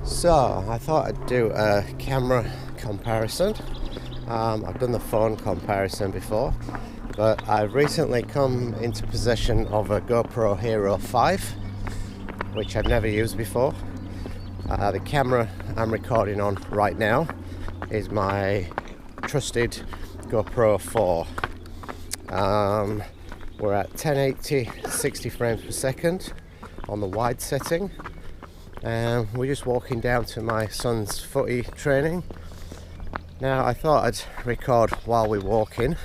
So I thought I'd do a camera comparison. I've done the phone comparison before, but I've recently come into possession of a GoPro Hero5, which I've never used before. The camera I'm recording on right now is my trusted GoPro 4. We're at 1080 60 frames per second on the wide setting. We're just walking down to my son's footy training. Now I thought I'd record while we're walking,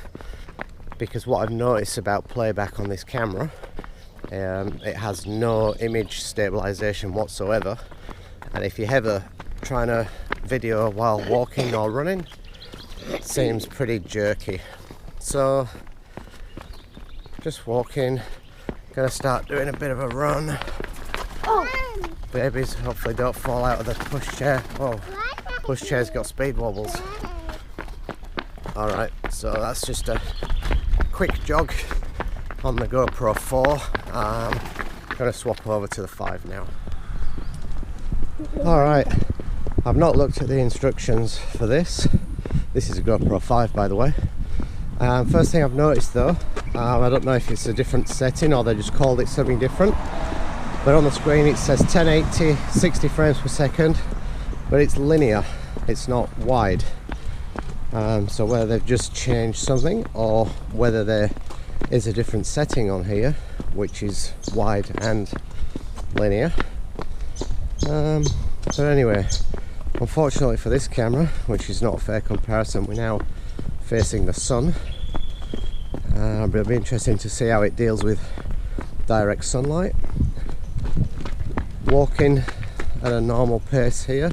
because what I've noticed about playback on this camera, it has no image stabilization whatsoever, and if you're ever trying to video while walking or running, it seems pretty jerky. So just walking, gonna start doing a bit of a run. Babies hopefully don't fall out of the pushchair. Oh, pushchair's got speed wobbles. Alright, so that's just a quick jog on the GoPro 4. I'm going to swap over to the 5 now. Alright, I've not looked at the instructions for this. This is a GoPro 5, by the way. First thing I've noticed though, I don't know if it's a different setting or they just called it something different, but on the screen it says 1080 60 frames per second, but it's linear, it's not wide. So whether they've just changed something or whether there is a different setting on here which is wide and linear. But anyway, unfortunately for this camera, which is not a fair comparison, we're now facing the sun. But it'll be interesting to see how it deals with direct sunlight. Walking at a normal pace here.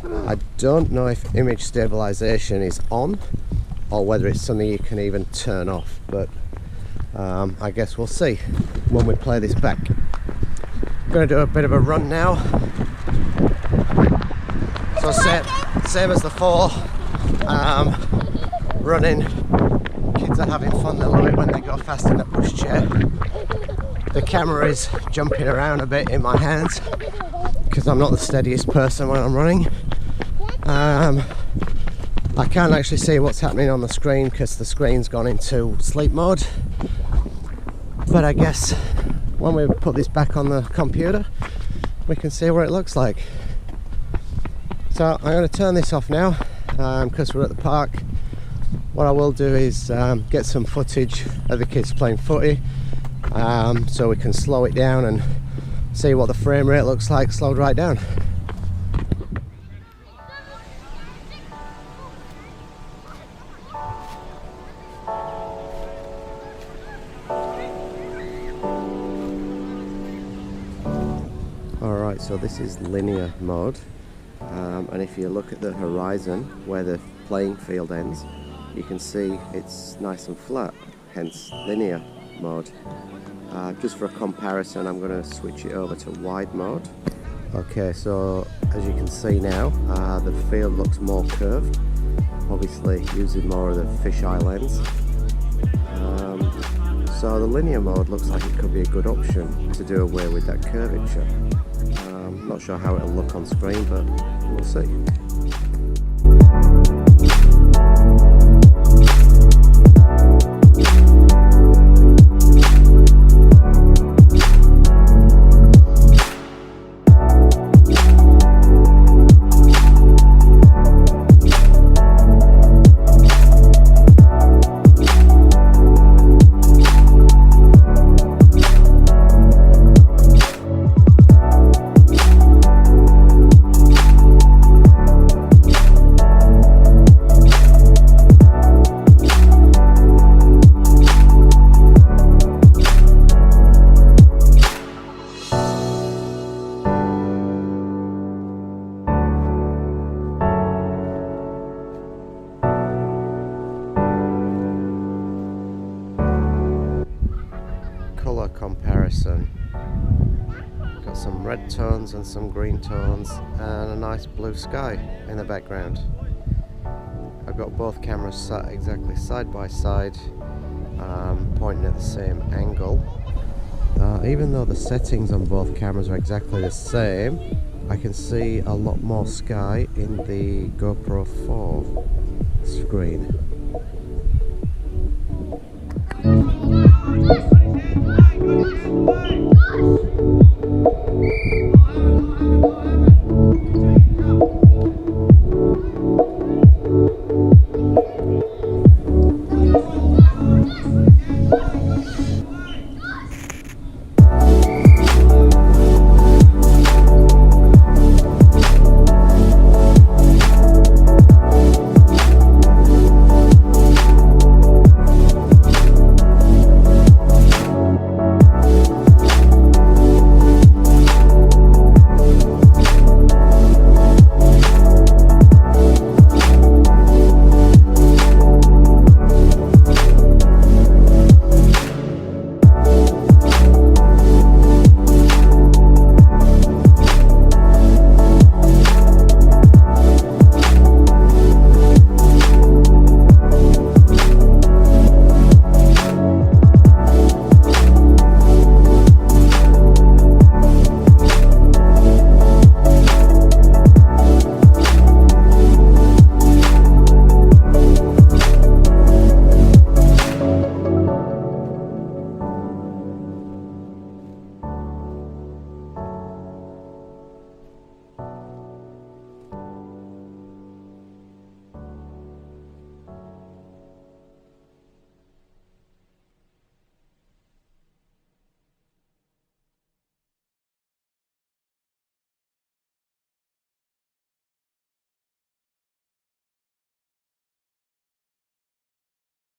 I don't know if image stabilization is on or whether it's something you can even turn off, but I guess we'll see when we play this back. I'm going to do a bit of a run now. So same as the 4, running. Kids are having fun, they love it when they go fast in the pushchair. The camera is jumping around a bit in my hands because I'm not the steadiest person when I'm running. I can't actually see what's happening on the screen because the screen's gone into sleep mode, but I guess when we put this back on the computer we can see what it looks like. So I'm going to turn this off now because we're at the park. What I will do is get some footage of the kids playing footy, so we can slow it down and see what the frame rate looks like slowed right down. Alright, so this is linear mode, and if you look at the horizon where the playing field ends, you can see it's nice and flat, hence linear mode. Just for a comparison, I'm going to switch it over to wide mode. Okay, so as you can see now, the field looks more curved, obviously using more of the fisheye lens. So the linear mode looks like it could be a good option to do away with that curvature. Not sure how it'll look on screen, but we'll see. Colour comparison. Got some red tones and some green tones and a nice blue sky in the background. I've got both cameras sat exactly side by side, pointing at the same angle. Even though the settings on both cameras are exactly the same, I can see a lot more sky in the GoPro 4 screen.